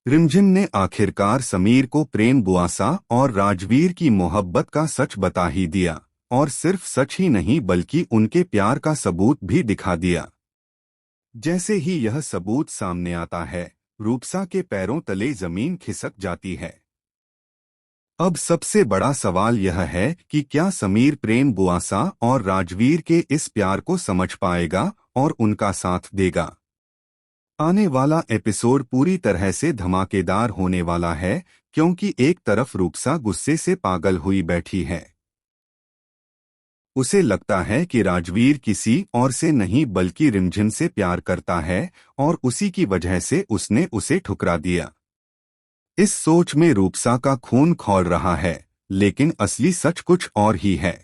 रिमझिम ने आखिरकार समीर को प्रेम बुआसा और राजवीर की मोहब्बत का सच बता ही दिया, और सिर्फ सच ही नहीं बल्कि उनके प्यार का सबूत भी दिखा दिया। जैसे ही यह सबूत सामने आता है, रूपसा के पैरों तले जमीन खिसक जाती है। अब सबसे बड़ा सवाल यह है कि क्या समीर प्रेम बुआसा और राजवीर के इस प्यार को समझ पाएगा और उनका साथ देगा। आने वाला एपिसोड पूरी तरह से धमाकेदार होने वाला है, क्योंकि एक तरफ रूपसा गुस्से से पागल हुई बैठी है। उसे लगता है कि राजवीर किसी और से नहीं बल्कि रिमझिम से प्यार करता है और उसी की वजह से उसने उसे ठुकरा दिया। इस सोच में रूपसा का खून खौल रहा है, लेकिन असली सच कुछ और ही है।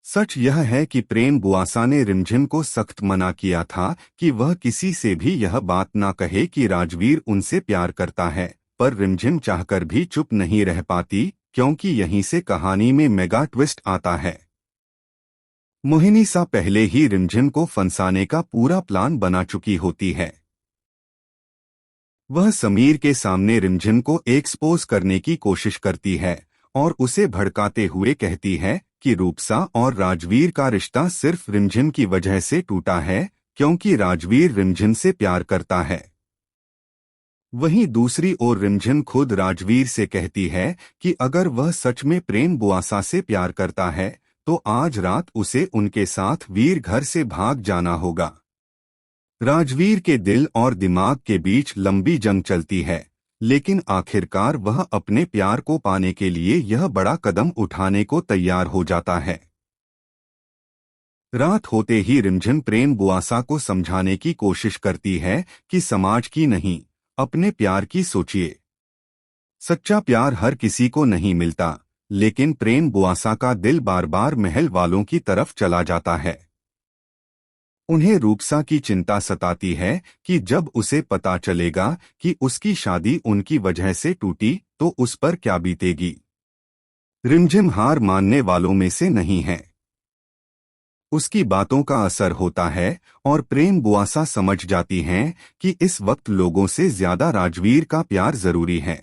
सच यह है कि प्रेम बुआसा ने रिमझिम को सख्त मना किया था कि वह किसी से भी यह बात ना कहे कि राजवीर उनसे प्यार करता है, पर रिमझिम चाहकर भी चुप नहीं रह पाती, क्योंकि यहीं से कहानी में मेगा ट्विस्ट आता है। मोहिनी सा पहले ही रिमझिम को फंसाने का पूरा प्लान बना चुकी होती है। वह समीर के सामने रिमझिम को एक्सपोज करने की कोशिश करती है और उसे भड़काते हुए कहती है कि रूपसा और राजवीर का रिश्ता सिर्फ रिमझिम की वजह से टूटा है, क्योंकि राजवीर रिमझिम से प्यार करता है। वहीं दूसरी ओर रिमझिम खुद राजवीर से कहती है कि अगर वह सच में प्रेम बुआसा से प्यार करता है तो आज रात उसे उनके साथ वीर घर से भाग जाना होगा। राजवीर के दिल और दिमाग के बीच लंबी जंग चलती है, लेकिन आखिरकार वह अपने प्यार को पाने के लिए यह बड़ा कदम उठाने को तैयार हो जाता है। रात होते ही रिमझिम प्रेम बुआसा को समझाने की कोशिश करती है कि समाज की नहीं, अपने प्यार की सोचिए। सच्चा प्यार हर किसी को नहीं मिलता, लेकिन प्रेम बुआसा का दिल बार बार महल वालों की तरफ चला जाता है। उन्हें रूपसा की चिंता सताती है कि जब उसे पता चलेगा कि उसकी शादी उनकी वजह से टूटी तो उस पर क्या बीतेगी। रिमझिम हार मानने वालों में से नहीं है। उसकी बातों का असर होता है और प्रेम बुआसा समझ जाती हैं कि इस वक्त लोगों से ज्यादा राजवीर का प्यार जरूरी है।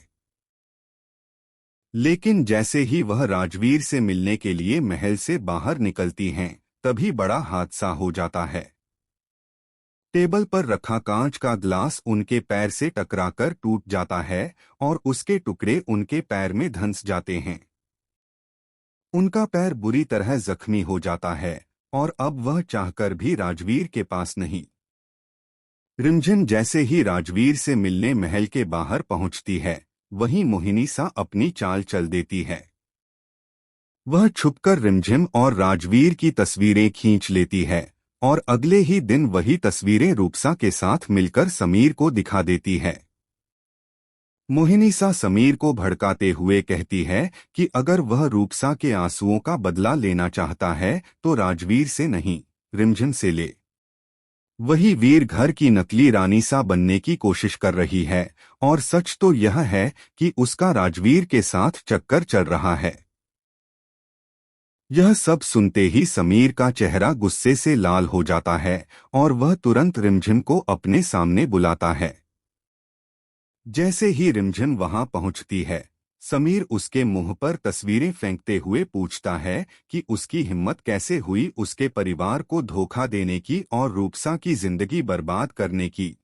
लेकिन जैसे ही वह राजवीर से मिलने के लिए महल से बाहर निकलती हैं, तभी बड़ा हादसा हो जाता है। टेबल पर रखा कांच का ग्लास उनके पैर से टकराकर टूट जाता है और उसके टुकड़े उनके पैर में धंस जाते हैं। उनका पैर बुरी तरह जख्मी हो जाता है और अब वह चाहकर भी राजवीर के पास नहीं। रिमझिम जैसे ही राजवीर से मिलने महल के बाहर पहुंचती है, वहीं मोहिनी सा अपनी चाल चल देती है। वह छुपकर रिमझिम और राजवीर की तस्वीरें खींच लेती है और अगले ही दिन वही तस्वीरें रूपसा के साथ मिलकर समीर को दिखा देती है। मोहिनी सा समीर को भड़काते हुए कहती है कि अगर वह रूपसा के आंसुओं का बदला लेना चाहता है तो राजवीर से नहीं, रिमझिम से ले। वही वीर घर की नकली रानी सा बनने की कोशिश कर रही है, और सच तो यह है कि उसका राजवीर के साथ चक्कर चल रहा है। यह सब सुनते ही समीर का चेहरा गुस्से से लाल हो जाता है और वह तुरंत रिमझिम को अपने सामने बुलाता है। जैसे ही रिमझिम वहां पहुंचती है, समीर उसके मुंह पर तस्वीरें फेंकते हुए पूछता है कि उसकी हिम्मत कैसे हुई उसके परिवार को धोखा देने की और रूपसा की जिंदगी बर्बाद करने की।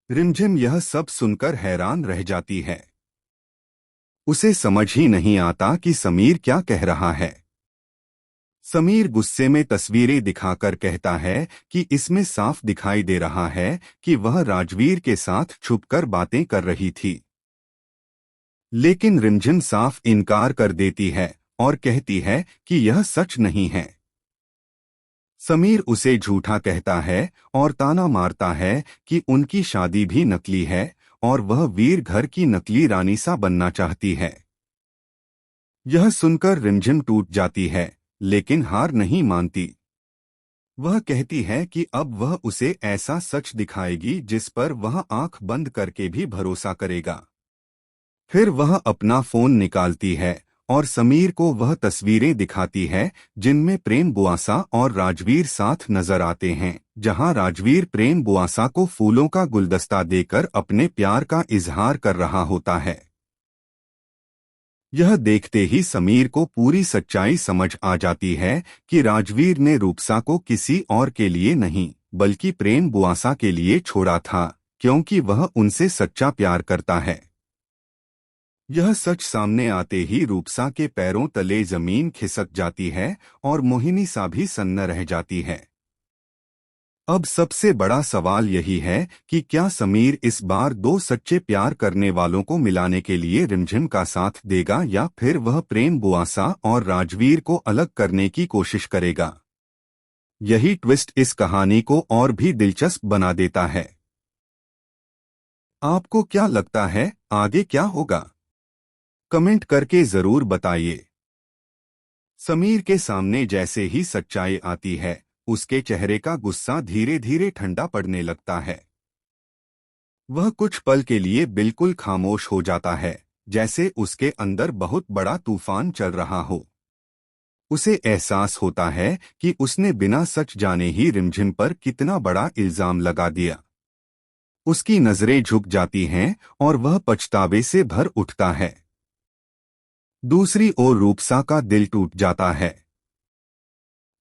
रिमझिम यह सब सुनकर हैरान रह जाती है। उसे समझ ही नहीं आता कि समीर क्या कह रहा है। समीर गुस्से में तस्वीरें दिखाकर कहता है कि इसमें साफ दिखाई दे रहा है कि वह राजवीर के साथ छुपकर बातें कर रही थी। लेकिन रिमझिम साफ इनकार कर देती है और कहती है कि यह सच नहीं है। समीर उसे झूठा कहता है और ताना मारता है कि उनकी शादी भी नकली है और वह वीर घर की नकली रानी सा बनना चाहती है। यह सुनकर रिमझिम टूट जाती है, लेकिन हार नहीं मानती। वह कहती है कि अब वह उसे ऐसा सच दिखाएगी जिस पर वह आंख बंद करके भी भरोसा करेगा। फिर वह अपना फोन निकालती है और समीर को वह तस्वीरें दिखाती है जिनमें प्रेम बुआसा और राजवीर साथ नजर आते हैं, जहां राजवीर प्रेम बुआसा को फूलों का गुलदस्ता देकर अपने प्यार का इजहार कर रहा होता है। यह देखते ही समीर को पूरी सच्चाई समझ आ जाती है कि राजवीर ने रूपसा को किसी और के लिए नहीं बल्कि प्रेम बुआसा के लिए छोड़ा था, क्योंकि वह उनसे सच्चा प्यार करता है। यह सच सामने आते ही रूपसा के पैरों तले जमीन खिसक जाती है और मोहिनी सा भी सन्न रह जाती है। अब सबसे बड़ा सवाल यही है कि क्या समीर इस बार दो सच्चे प्यार करने वालों को मिलाने के लिए रिमझिम का साथ देगा या फिर वह प्रेम बुआसा और राजवीर को अलग करने की कोशिश करेगा। यही ट्विस्ट इस कहानी को और भी दिलचस्प बना देता है। आपको क्या लगता है, आगे क्या होगा? कमेंट करके जरूर बताइए। समीर के सामने जैसे ही सच्चाई आती है, उसके चेहरे का गुस्सा धीरे धीरे ठंडा पड़ने लगता है। वह कुछ पल के लिए बिल्कुल खामोश हो जाता है, जैसे उसके अंदर बहुत बड़ा तूफान चल रहा हो। उसे एहसास होता है कि उसने बिना सच जाने ही रिमझिम पर कितना बड़ा इल्जाम लगा दिया। उसकी नजरें झुक जाती हैं और वह पछतावे से भर उठता है। दूसरी ओर रूपसा का दिल टूट जाता है।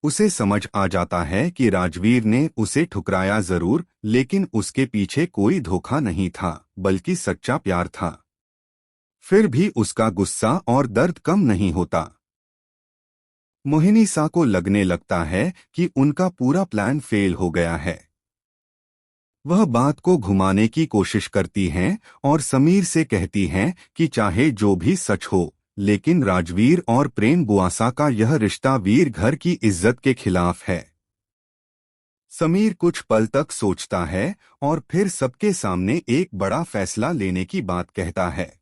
उसे समझ आ जाता है कि राजवीर ने उसे ठुकराया जरूर, लेकिन उसके पीछे कोई धोखा नहीं था बल्कि सच्चा प्यार था। फिर भी उसका गुस्सा और दर्द कम नहीं होता। मोहिनी सा को लगने लगता है कि उनका पूरा प्लान फेल हो गया है। वह बात को घुमाने की कोशिश करती हैं और समीर से कहती हैं कि चाहे जो भी सच हो, लेकिन राजवीर और प्रेम बुआसा का यह रिश्ता वीर घर की इज्जत के खिलाफ है। समीर कुछ पल तक सोचता है और फिर सबके सामने एक बड़ा फैसला लेने की बात कहता है।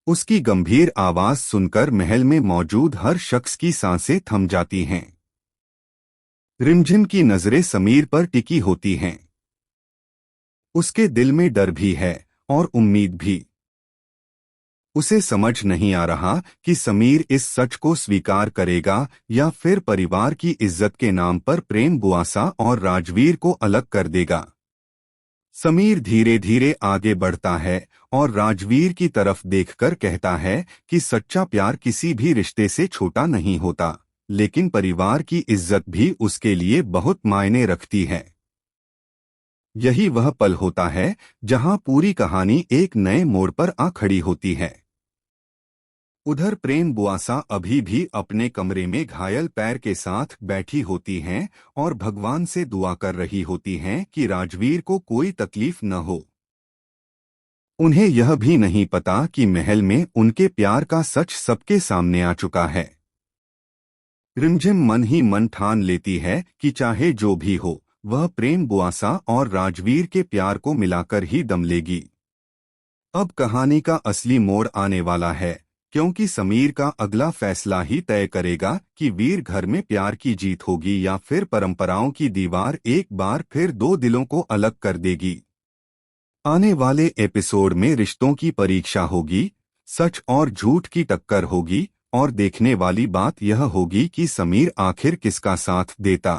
उसकी गंभीर आवाज सुनकर महल में मौजूद हर शख्स की सांसें थम जाती हैं। रिमझिम की नजरें समीर पर टिकी होती हैं। उसके दिल में डर भी है और उम्मीद भी। उसे समझ नहीं आ रहा कि समीर इस सच को स्वीकार करेगा या फिर परिवार की इज्जत के नाम पर प्रेम बुआसा और राजवीर को अलग कर देगा। समीर धीरे धीरे आगे बढ़ता है और राजवीर की तरफ देखकर कहता है कि सच्चा प्यार किसी भी रिश्ते से छोटा नहीं होता, लेकिन परिवार की इज्जत भी उसके लिए बहुत मायने रखती है। यही वह पल होता है जहां पूरी कहानी एक नए मोड़ पर आ खड़ी होती है। उधर प्रेम बुआसा अभी भी अपने कमरे में घायल पैर के साथ बैठी होती हैं और भगवान से दुआ कर रही होती हैं कि राजवीर को कोई तकलीफ न हो। उन्हें यह भी नहीं पता कि महल में उनके प्यार का सच सबके सामने आ चुका है। रिमझिम मन ही मन ठान लेती है कि चाहे जो भी हो, वह प्रेम बुआसा और राजवीर के प्यार को मिलाकर ही दम लेगी। अब कहानी का असली मोड़ आने वाला है, क्योंकि समीर का अगला फैसला ही तय करेगा कि वीर घर में प्यार की जीत होगी या फिर परंपराओं की दीवार एक बार फिर दो दिलों को अलग कर देगी। आने वाले एपिसोड में रिश्तों की परीक्षा होगी, सच और झूठ की टक्कर होगी और देखने वाली बात यह होगी कि समीर आखिर किसका साथ देता।